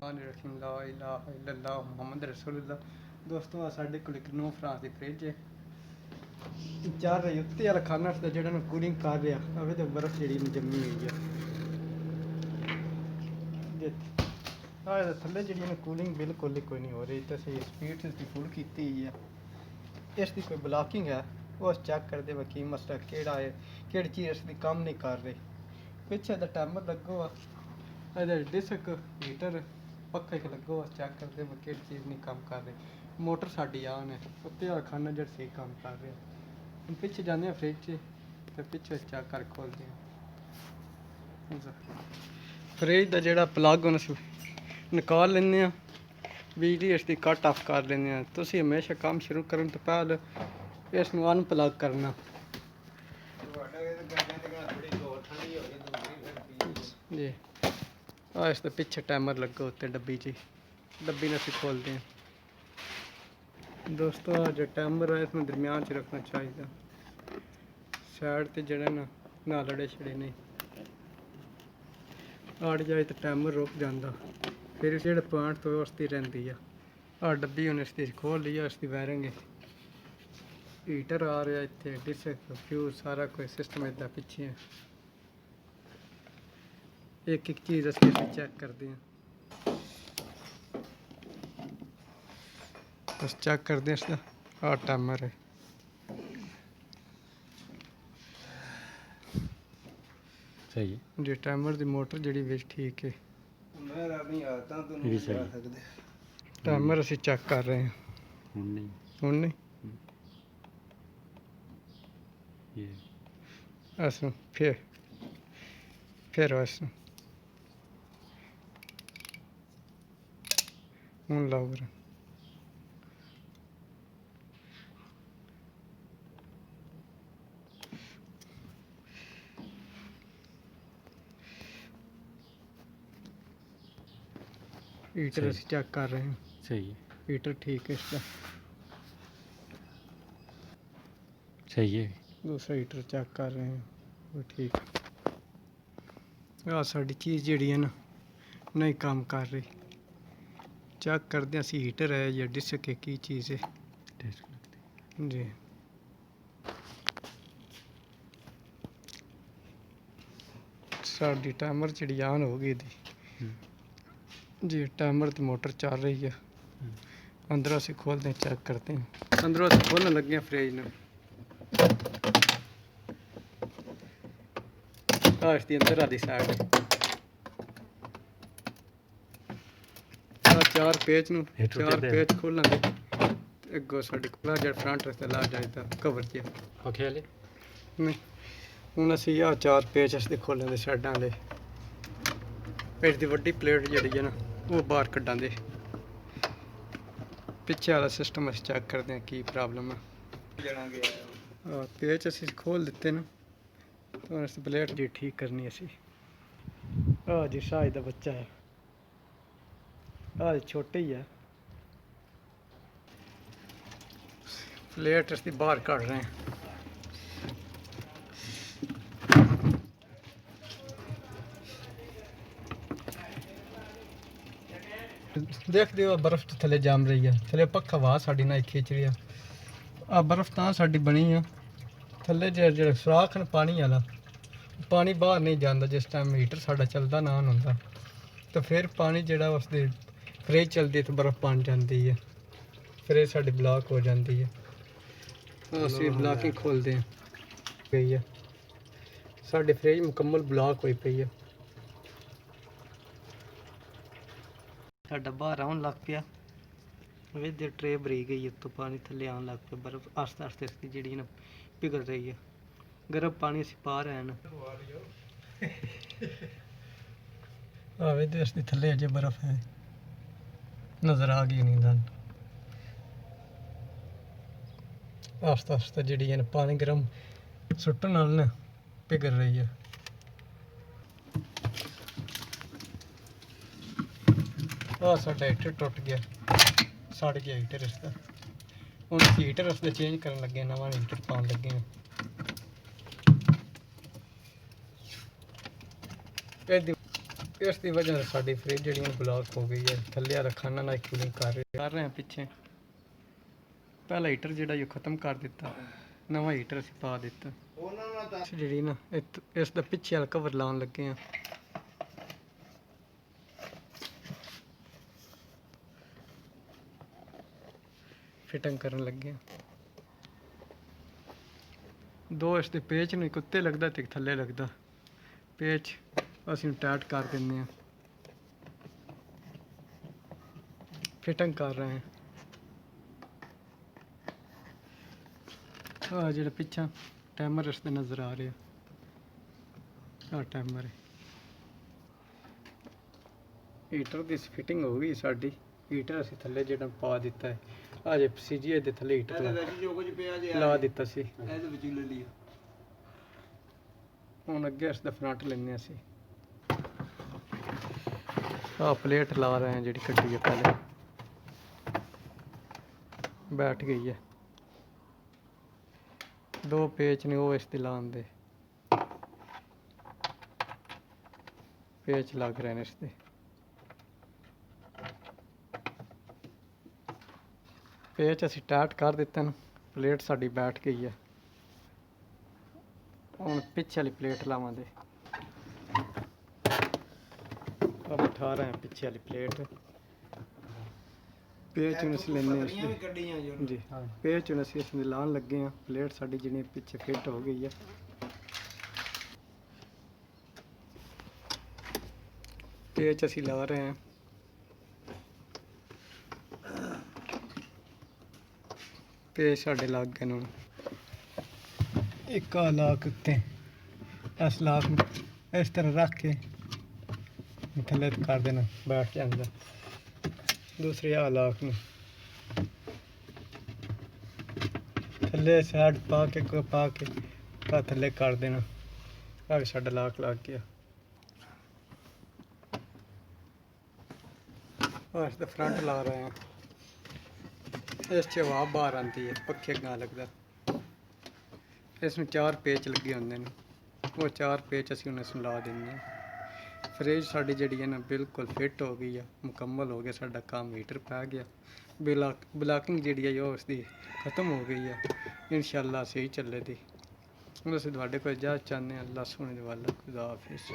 रहीम ला इलाहा इल्लल्लाह मुहम्मद रसूलुल्लाह। दोस्तों आ साडे कोल एक नो फ्रांस की फ्रिज है चल रही उत्ते वाला खाना जो कूलिंग कर रहा अवे तो बर्फ जी जमी हुई है थले जी कूलिंग बिल्कुल ही कोई नहीं हो रही तो असं स्पीड इसकी फुल की हुई है। इसकी कोई ब्लॉकिंग है वो चेक करते हुए की मसला केड़ा है कि चीज़ इसकी काम नहीं कर रही। पिछे तो टाइमर लगो डिस्क हीटर पक्का एक लगो चेक करते हुए कि चीज़ नहीं काम कर रही। मोटर साड़ी आन है उत्ते वाला खाना जो सही काम कर रहा हम पिछे जाने फ्रिज तो पिछे चेक कर खोलते हैं फ्रिज का जोड़ा प्लग निकाल लें बिजली इसकी कट ऑफ कर लें। तुम हमेशा काम शुरू करने तो पहले इसको अनप्लग करना जी। इस पिछे टाइमर लगा उत्ते डब्बी जी डब्बी ने असं खोलते हैं। दोस्तों जो टाइमर है इसमें दरम्यान च रखना चाहिए साइड से जड़े ना लड़े छड़े नहीं अड़ जाए तो टाइमर रुक जाता फिर जो पॉइंट तो उसकी रही है। डब्बी हमने इसकी खोल लिया इसकी वायरिंग हीटर आ रहा इतने डिस्क फ्यूज सारा कोई सिस्टम इदा पिछे है। एक एक चीज़ असं चेक करते हैं बस चेक करते हैं इसका टाइमर है सही है जी। टाइमर की मोटर जी ठीक है टाइमर असी चेक कर रहे हैं हूँ नहीं ये असं फिर असं हूँ लाओ फिर हीटर असी चेक कर रहे हैं सही है हीटर ठीक है इसका सही है। दूसरा हीटर चेक कर रहे हैं वो ठीक साड़ी चीज़ जी है ना नहीं काम कर रही चेक करते हैं असी हीटर है या डिस्क है की चीज़ है जी। साड़ी टाइमर जी ऑन हो गई थी जी। टाइमर तो मोटर चल रही है अंदरों से खोलते हैं चेक करते हैं अंदरों से खोलने लगे हैं फ्रिज ने इसकी अंदर वाली साइड चार पेच खोलना अगो साढ़े खुला जो फ्रंट रस्ते ला जाए कवर च नहीं हूँ असी आ चार पेच असते खोलें दे साइडा वाले पेच की वड्डी प्लेट जी है ना वो बाहर कड्डा दे पिछे वाला सिस्टम अस चेक करते हैं की प्रॉब्लम है। पेच असी खोल दिते ना तो इस प्लेट जी ठीक करनी असी जी शाह का बच्चा है छोटे ही है प्लेट इसकी बाहर काट रहे हैं देख दियो बर्फ थले जम रही है थले पक्का वाह साड़ी ना खिंच रही है आ बर्फ तो साड़ी बनी है थले जो सुराख न पानी वाला पानी बाहर नहीं जाता जिस टाइम हीटर साड़ा चलता ना ऑन होंदा तो फिर पानी जोड़ा उसकी फ्रिज चलती तो बर्फ बन जाती है फ्रिज साड़ी ब्लॉक हो जाती है असी ब्लॉकिंग खोलते हैं गई है साड़ी फ्रिज मुकम्मल ब्लॉक हुई पई है साडा बाहर आन लग पिया विद ट्रे भरी गई तो पानी थले आन लग पिया बर्फ आस्ते आस्ते इसकी जी ना पिघल रही है गर्म पानी असी पा रहे हैं इसकी थले अजे बर्फ है नज़र आ गई नहीं दान आस्ता आस्ता जी है पानी गर्म सुट्टन नाल ना पिघल रही है। साडा हीटर टुट गया सड़ गया हीटर इसका हूँ हीटर उसने चेंज करन लगे नवा हीटर पान लगे ਇਸ ਦੀ ਵਜ੍ਹਾ ਨਾਲ ਸਾਡੀ ਫ੍ਰਿਜ ਜਿਹੜੀ ਬਲੌਕ ਹੋ ਗਈ ਹੈ, ਥੱਲੇ ਵਾਲਾ ਖਾਣਾ ਨਾ ਕੂਲਿੰਗ ਕਰ ਰਹੇ ਹਾਂ ਪਿੱਛੇ। ਪਹਿਲਾ ਹੀਟਰ ਜਿਹੜਾ ਇਹ ਖਤਮ ਕਰ ਦਿੱਤਾ, ਨਵਾਂ ਹੀਟਰ ਅਸੀਂ ਪਾ ਦਿੱਤਾ। ਜਿਹੜੀ ਨਾ ਇਸ ਦਾ ਪਿੱਛੇ ਵਾਲਾ ਕਵਰ ਲਾਉਣ ਲੱਗੇ ਆ। ਫਿਟਿੰਗ ਕਰਨ ਲੱਗੇ ਆ। ਦੋ ਇਸ ਦੇ ਪੇਚ ਨੂੰ ਇੱਕ ਉੱਤੇ ਲੱਗਦਾ ਤੇ ਇੱਕ ਥੱਲੇ ਲੱਗਦਾ। ਪੇਚ ਅਸੀਂ ਟਾਈਟ ਕਰ ਦਿੰਦੇ ਆ। ਫਿਟਿੰਗ ਕਰ ਰਹੇ ਹਾਂ। ਆ ਜਿਹੜਾ ਪਿੱਛਾ ਟਾਈਮਰ ਇਸ ਤੇ ਨਜ਼ਰ ਆ ਰਿਹਾ, ਆ ਟਾਈਮਰ। ਹੀਟਰ ਦੀ ਫਿਟਿੰਗ ਹੋ ਗਈ ਸਾਡੀ। ਹੀਟਰ ਅਸੀਂ ਥੱਲੇ ਜਿਹੜਾ ਪਾ ਦਿੱਤਾ ਹੈ। ਆ ਜੇ ਸੀਜੀਏ ਦੇ ਥੱਲੇ ਹੀਟਰ ਲਾ ਦਿੱਤਾ ਸੀ। ਹੁਣ ਅੱਗੇ ਇਸ ਦਾ ਫਰੰਟ ਲੈਂਦੇ ਅਸੀਂ। ਆ ਪਲੇਟ ਲਾ ਰਹੇ ਹਾਂ ਜਿਹੜੀ ਕੱਢੀ ਹੈ ਪਹਿਲੇ, ਬੈਠ ਗਈ ਹੈ। ਦੋ ਪੇਚ ਨੇ ਉਹ ਇਸ ਤੇ ਲਾਉਣ ਦੇ, ਪੇਚ ਲੱਗ ਰਹੇ ਨੇ ਇਸ ਤੇ। ਪੇਚ ਅਸੀਂ ਟਾਈਟ ਕਰ ਦਿੱਤੇ ਨੇ, ਪਲੇਟ ਸਾਡੀ ਬੈਠ ਗਈ ਹੈ। ਹੁਣ ਪਿੱਛੇ ਵਾਲੀ ਪਲੇਟ ਲਾਵਾਂਗੇ। अब उठा रहे हैं पीछे वाली प्लेट। पेच ਨੂੰ ਅਸੀਂ ਲੈਣੇ ਆ ਜੀ। पेच ਨੂੰ ਅਸੀਂ ਇਸ ਨੂੰ ਲਾਉਣ ਲੱਗੇ ਆ। ਪਲੇਟ ਸਾਡੀ ਜਿਹੜੀ ਪਿੱਛੇ ਫਿੱਟ ਹੋ ਗਈ ਹੈ। पेच ਅਸੀਂ ਲਾ ਰਹੇ ਹਾਂ। पेच ਸਾਡੇ ਲੱਗ ਗਏ ਨੇ। ਇੱਕ ਲਾਕ ਉੱਤੇ ਇਸ ਲਾਕ ਨੂੰ ਇਸ ਤਰ੍ਹਾਂ ਰੱਖ ਕੇ ਥੱਲੇ ਕਰ ਦੇਣਾ, ਬੈਠ ਜਾਂਦਾ। ਦੂਸਰੀ ਆ ਲਾਕ ਨੂੰ ਥੱਲੇ ਸਾਈਡ ਪਾ ਕੇ ਥੱਲੇ ਕਰ ਦੇਣਾ। ਆ ਸਾਡਾ ਲਾਕ ਲੱਗ ਗਿਆ। ਇਸ ਦਾ ਫਰੰਟ ਲਾ ਰਹੇ ਹਾਂ। ਇਸ 'ਚ ਹਵਾ ਬਾਹਰ ਆਉਂਦੀ ਹੈ, ਪੱਖੇ ਅੱਗੇ ਲੱਗਦਾ। ਇਸ ਨੂੰ 4 ਪੇਚ ਲੱਗੇ ਹੁੰਦੇ ਨੇ, ਉਹ 4 ਪੇਚ ਅਸੀਂ ਹੁਣ ਇਸ ਨੂੰ ਲਾ ਦਿੰਦੇ ਹਾਂ। ਫ੍ਰਿਜ ਸਾਡੀ ਜਿਹੜੀ ਹੈ ਨਾ ਬਿਲਕੁਲ ਫਿੱਟ ਹੋ ਗਈ ਹੈ, ਮੁਕੰਮਲ ਹੋ ਗਿਆ ਸਾਡਾ ਕੰਮ। ਹੀਟਰ ਪੈ ਗਿਆ, ਬਲਾਕਿੰਗ ਜਿਹੜੀ ਹੈ ਉਹ ਉਸਦੀ ਖਤਮ ਹੋ ਗਈ ਹੈ। ਇਨਸ਼ਾਅੱਲਾ ਸਹੀ ਚੱਲੇ ਦੀ। ਹੁਣ ਅਸੀਂ ਤੁਹਾਡੇ ਕੋਲ ਇਜਾਜ਼ਤ ਚਾਹੁੰਦੇ ਹਾਂ। ਅੱਲਾ ਸੋਹਣੇ ਦੇ ਵੱਲ। ਖੁਦਾ ਹਾਫਿਜ਼।